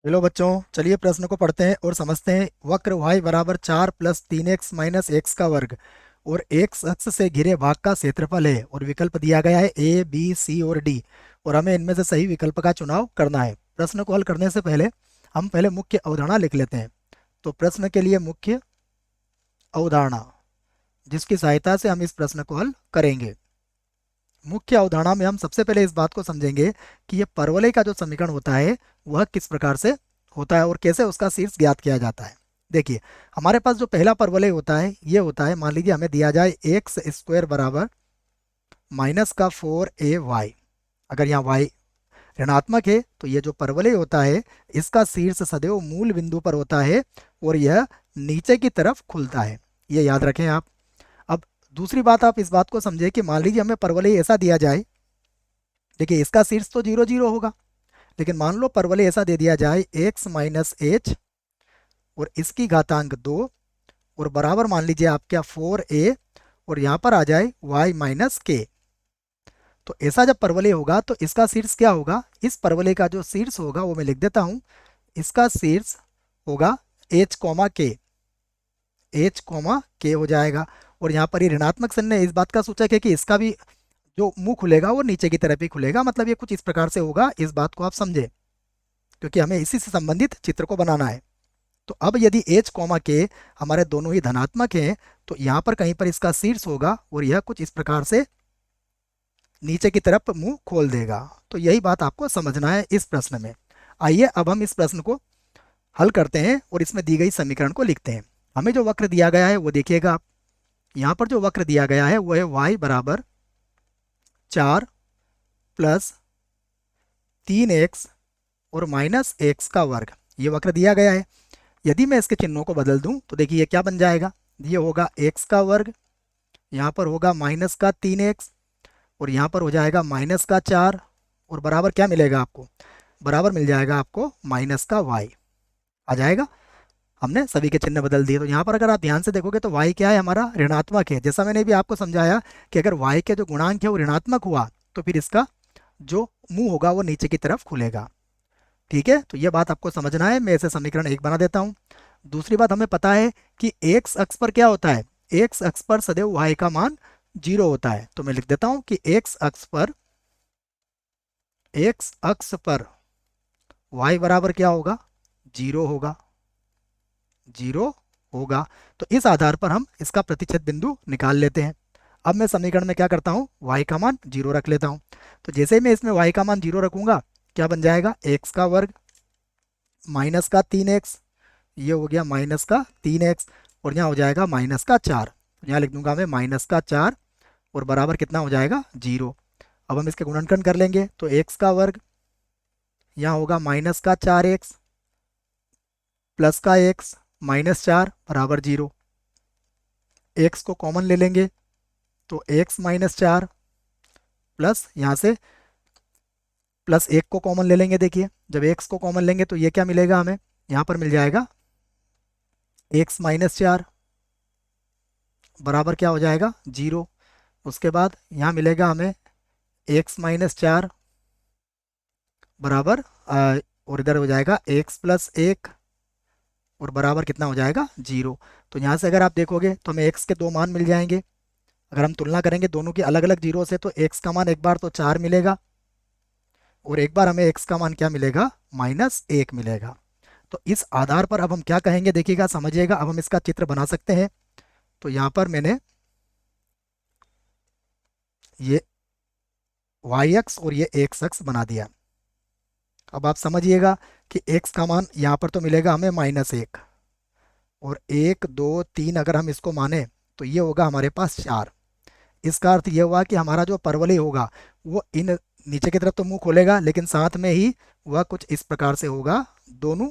Hello बच्चों, चलिए प्रश्न को पढ़ते हैं और समझते हैं। वक्र y बराबर 4 + 3x माइनस एक्स का वर्ग और एक्स अक्ष से घिरे भाग का क्षेत्रफल है और विकल्प दिया गया है ए बी सी और डी और हमें इनमें से सही विकल्प का चुनाव करना है। प्रश्न को हल करने से पहले हम पहले मुख्य अवधारणा लिख लेते हैं। तो प्रश्न के लिए मुख्य अवधारणा जिसकी सहायता से हम इस प्रश्न को हल करेंगे। मुख्य अवधारणा में हम सबसे पहले इस बात को समझेंगे कि ये परवलय का जो समीकरण होता है वह किस प्रकार से होता है और कैसे उसका शीर्ष ज्ञात किया जाता है। देखिए, हमारे पास जो पहला परवलय होता है ये होता है, मान लीजिए हमें दिया जाए एक्स स्क्वायर बराबर माइनस का 4ay। अगर यहाँ y ऋणात्मक है तो ये जो परवलय होता है इसका शीर्ष सदैव मूल बिंदु पर होता है और यह नीचे की तरफ खुलता है। ये याद रखें आप। अब दूसरी बात, आप इस बात को समझे कि मान लीजिए हमें परवलय ऐसा दिया जाए। देखिए, इसका शीर्ष तो 0 0 होगा, लेकिन मान लो परवलय ऐसा दे दिया जाए x माइनस एच और इसकी घातांक 2 और बराबर मान लीजिए आप क्या 4a और यहाँ पर आ जाए y माइनस के। तो ऐसा जब परवलय होगा तो इसका शीर्ष क्या होगा? इस परवलय का जो शीर्ष होगा वो मैं लिख देता हूँ। इसका शीर्ष होगा h कॉमा के, h कॉमा के हो जाएगा। और यहाँ पर ये ऋणात्मक चिन्ह है, इस बात का सूचक है कि इसका भी जो मुंह खुलेगा वो नीचे की तरफ ही खुलेगा। मतलब ये कुछ इस प्रकार से होगा, इस बात को आप समझे, क्योंकि हमें इसी से संबंधित चित्र को बनाना है। तो अब यदि h कॉमा के हमारे दोनों ही धनात्मक हैं तो यहाँ पर कहीं पर इसका शीर्ष होगा और यह कुछ इस प्रकार से नीचे की तरफ मुंह खोल देगा। तो यही बात आपको समझना है इस प्रश्न में। आइए अब हम इस प्रश्न को हल करते हैं और इसमें दी गई समीकरण को लिखते हैं। हमें जो वक्र दिया गया है वो देखिएगा आप। यहाँ पर जो वक्र दिया गया है वो है y बराबर 4 + 3x और माइनस एक्स का वर्ग। ये वक्र दिया गया है। यदि मैं इसके चिन्हों को बदल दूं तो देखिए ये क्या बन जाएगा। ये होगा एक्स का वर्ग, यहाँ पर होगा माइनस का 3x और यहाँ पर हो जाएगा माइनस का 4 और बराबर क्या मिलेगा आपको? बराबर मिल जाएगा आपको माइनस का y आ जाएगा। हमने सभी के चिन्ह बदल दिए। तो यहाँ पर अगर आप ध्यान से देखोगे तो y क्या है? हमारा ऋणात्मक है। जैसा मैंने भी आपको समझाया कि अगर y के जो गुणांक है वो ऋणात्मक हुआ तो फिर इसका जो मुंह होगा वो नीचे की तरफ खुलेगा। ठीक है, तो ये बात आपको समझना है। मैं इसे समीकरण 1 बना देता हूँ। दूसरी बात, हमें पता है कि एक्स अक्ष पर क्या होता है? एक्स अक्ष पर सदैव y का मान 0 होता है। तो मैं लिख देता हूँ कि एक्स अक्ष पर y बराबर क्या होगा? 0 होगा, 0 होगा। तो इस आधार पर हम इसका प्रतिच्छेद बिंदु निकाल लेते हैं। अब मैं समीकरण में क्या करता हूँ? y का मान 0 रख लेता हूँ। तो जैसे ही मैं इसमें y का मान 0 रखूंगा, क्या बन जाएगा? एक्स का वर्ग माइनस का 3x, ये हो गया माइनस का 3x और यहाँ हो जाएगा माइनस का 4। यहाँ लिख दूंगा मैं माइनस का 4 और बराबर कितना हो जाएगा? 0। अब हम इसके गुणनखंड कर लेंगे तो एक्स का वर्ग यहाँ होगा माइनस का 4x प्लस का x माइनस 4 बराबर 0। एक्स को कॉमन ले लेंगे तो x माइनस 4 प्लस यहाँ से प्लस 1 को कॉमन ले लेंगे। देखिए, जब x को कॉमन लेंगे तो ये क्या मिलेगा हमें? यहाँ पर मिल जाएगा x माइनस 4 बराबर क्या हो जाएगा? 0। उसके बाद यहाँ मिलेगा हमें x माइनस 4 बराबर और इधर हो जाएगा x प्लस 1 और बराबर कितना हो जाएगा? 0। तो यहाँ से अगर आप देखोगे तो हमें x के दो मान मिल जाएंगे। अगर हम तुलना करेंगे दोनों की अलग अलग जीरो से तो x का मान एक बार तो 4 मिलेगा और एक बार हमें x का मान क्या मिलेगा? -1 मिलेगा। तो इस आधार पर अब हम क्या कहेंगे, देखिएगा, समझिएगा। अब हम इसका चित्र बना सकते हैं। तो यहाँ पर मैंने ये y अक्ष और ये x अक्ष बना दिया। अब आप समझिएगा कि x का मान यहाँ पर तो मिलेगा हमें -1 और 1 2 3 अगर हम इसको माने तो ये होगा हमारे पास 4। इसका अर्थ ये हुआ कि हमारा जो परवलय होगा वो इन नीचे की तरफ तो मुंह खोलेगा, लेकिन साथ में ही वह कुछ इस प्रकार से होगा। दोनों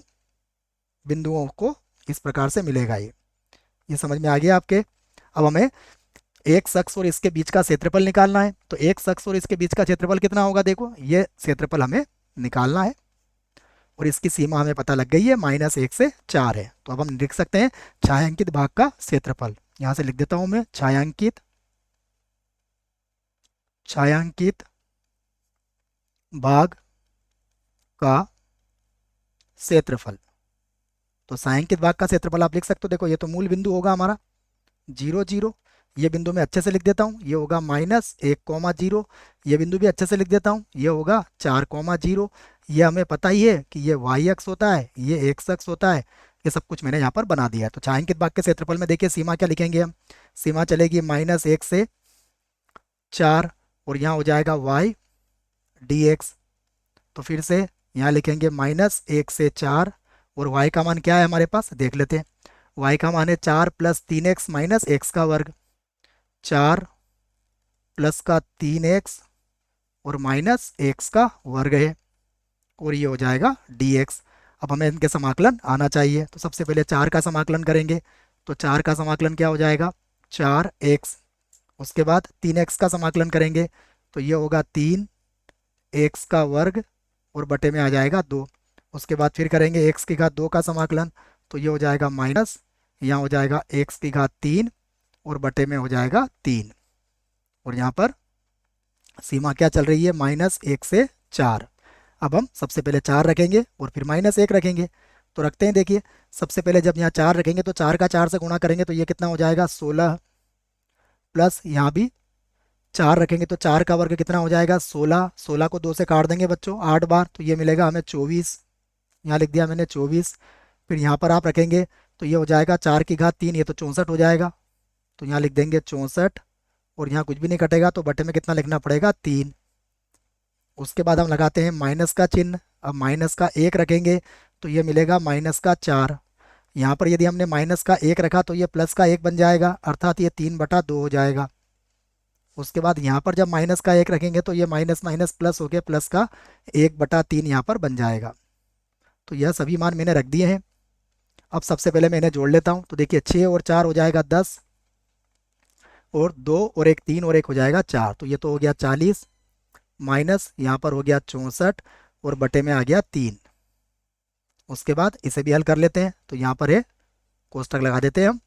बिंदुओं को इस प्रकार से मिलेगा। ये समझ में आ गया आपके? अब हमें एक शख्स और इसके बीच का क्षेत्रफल निकालना है। तो एक शख्स और इसके बीच का क्षेत्रफल कितना होगा? देखो, ये क्षेत्रफल हमें निकालना है और इसकी सीमा हमें पता लग गई है, -1 से 4 है। तो अब हम लिख सकते हैं छायांकित भाग का क्षेत्रफल। यहाँ से लिख देता हूँ मैं छायांकित छायांकित भाग का क्षेत्रफल। तो छायांकित भाग का क्षेत्रफल आप लिख सकते हो। देखो ये तो मूल बिंदु होगा हमारा 0 0, ये बिंदु मैं अच्छे से लिख देता हूँ, ये होगा -1, 0। ये बिंदु भी अच्छे से लिख देता हूँ, ये होगा 4, 0। ये हमें पता ही है कि ये वाई अक्ष होता है, ये एक्स अक्ष होता है। ये सब कुछ मैंने यहाँ पर बना दिया है। तो छायांकित भाग के क्षेत्रफल में देखिए सीमा क्या लिखेंगे हम। सीमा चलेगी -1 से 4, और यहाँ हो जाएगा y dx। तो फिर से यहाँ लिखेंगे -1 से 4, और y का मान क्या है हमारे पास देख लेते हैं। y का मान है 4 + 3x - x का वर्ग। 4 प्लस का 3x और माइनस x का वर्ग है, और ये हो जाएगा dx। अब हमें इनके समाकलन आना चाहिए। तो सबसे पहले 4 का समाकलन करेंगे। तो 4 का समाकलन क्या हो जाएगा 4x। उसके बाद 3x का समाकलन करेंगे, तो ये होगा 3x का वर्ग, और बटे में आ जाएगा 2। उसके बाद फिर करेंगे x की घात 2 का समाकलन, तो ये हो जाएगा माइनस, यहाँ हो जाएगा x की घात 3, और बटे में हो जाएगा 3। और यहाँ पर सीमा क्या चल रही है -1 से 4। अब हम सबसे पहले 4 रखेंगे और फिर -1 रखेंगे। तो रखते हैं। देखिए सबसे पहले जब यहाँ 4 रखेंगे तो 4 का 4 से गुणा करेंगे, तो ये कितना हो जाएगा 16, प्लस यहाँ भी 4 रखेंगे तो 4 का वर्ग कितना हो जाएगा 16। 16 को 2 से काट देंगे बच्चों 8 बार, तो ये मिलेगा हमें 24। यहाँ लिख दिया मैंने 24। फिर यहाँ पर आप रखेंगे तो ये हो जाएगा 4 की घात 3, ये तो 64 हो जाएगा। तो यहाँ लिख देंगे 64, और यहाँ कुछ भी नहीं कटेगा, तो बटे में कितना लिखना पड़ेगा 3। उसके बाद हम लगाते हैं माइनस का चिन्ह। अब माइनस का 1 रखेंगे तो ये मिलेगा -4। यहाँ पर यदि हमने माइनस का 1 रखा तो ये प्लस का 1 बन जाएगा, अर्थात ये 3/2 हो जाएगा। उसके बाद यहाँ पर जब माइनस का 1 रखेंगे तो ये माइनस माइनस प्लस हो के प्लस का 1/3 यहाँ पर बन जाएगा। तो यह सभी मान मैंने रख दिए हैं। अब सबसे पहले मैं इन्हें जोड़ लेता हूँ। तो देखिए 6 और 4 हो जाएगा 10, और 2 और 1 3, और 1 हो जाएगा 4। तो ये तो हो गया 40, माइनस यहाँ पर हो गया 64, और बटे में आ गया 3। उसके बाद इसे भी हल कर लेते हैं। तो यहाँ पर है कोष्टक लगा देते हैं हम।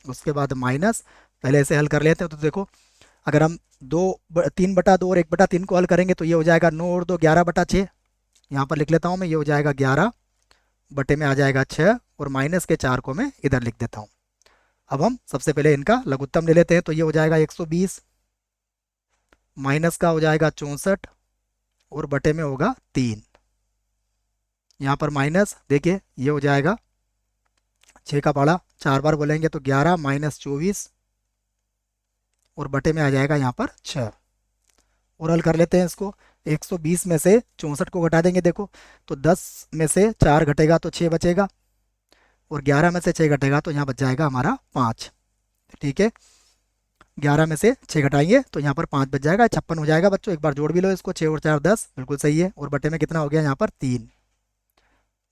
उसके बाद माइनस, पहले इसे हल कर लेते हैं। तो देखो अगर हम 3/2 और 1/3 को हल करेंगे तो ये हो जाएगा 9 और 2 11/6। यहाँ पर लिख लेता हूँ मैं, ये हो जाएगा 11, बटे में आ जाएगा 6, और माइनस के 4 को मैं इधर लिख देता हूँ। अब हम सबसे पहले इनका लघुत्तम ले लेते हैं। तो ये हो जाएगा 120, माइनस का हो जाएगा 64, और बटे में होगा 3। यहाँ पर माइनस देखिए ये हो जाएगा 6 का पाड़ा 4 बार बोलेंगे तो 11 - 24, और बटे में आ जाएगा यहाँ पर 6। और हल कर लेते हैं इसको। 120 में से 64 को घटा देंगे। देखो तो 10 में से 4 घटेगा तो 6 बचेगा, और 11 में से 6 घटेगा तो यहाँ बच जाएगा हमारा 5। ठीक है, 11 में से 6 घटाएंगे तो यहाँ पर 5 बच जाएगा, 56 हो जाएगा बच्चों। एक बार जोड़ भी लो इसको, 6 और 4 10, बिल्कुल सही है। और बटे में कितना हो गया यहाँ पर 3।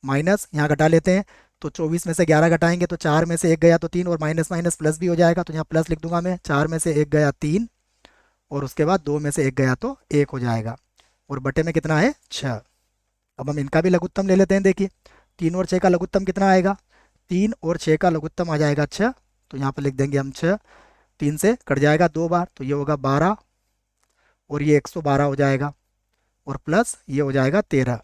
माइनस यहाँ घटा लेते हैं। तो 24 में से 11 घटाएंगे तो 4 में से 1 गया तो 3, और माइनस माइनस प्लस भी हो जाएगा, तो यहाँ प्लस लिख दूंगा मैं। 4 में से 1 गया 3, और उसके बाद 2 में से 1 गया तो 1 हो जाएगा, और बटे में कितना है 6। अब हम इनका भी लघुत्तम ले लेते हैं। देखिए 3 और 6 का लघुत्तम कितना आएगा, 3 और 6 का लघुत्तम आ जाएगा 6। तो यहाँ पर लिख देंगे हम 6। 3 से कट जाएगा 2 बार, तो ये होगा 12, और ये 112 हो जाएगा, और प्लस ये हो जाएगा 13।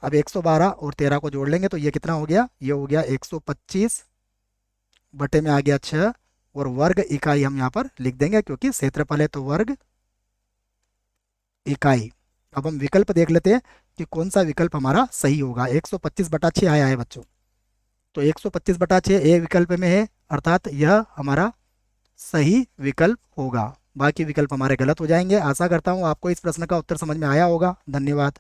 अब 112 और 13 को जोड़ लेंगे तो ये कितना हो गया, ये हो गया 125, बटे में आ गया 6, और वर्ग इकाई हम यहाँ पर लिख देंगे क्योंकि क्षेत्रफल है तो वर्ग इकाई। अब हम विकल्प देख लेते हैं कि कौन सा विकल्प हमारा सही होगा। 125/6 आया है बच्चों, तो 125/6 ए विकल्प में है, अर्थात यह हमारा सही विकल्प होगा। बाकी विकल्प हमारे गलत हो जाएंगे। आशा करता हूँ आपको इस प्रश्न का उत्तर समझ में आया होगा। धन्यवाद।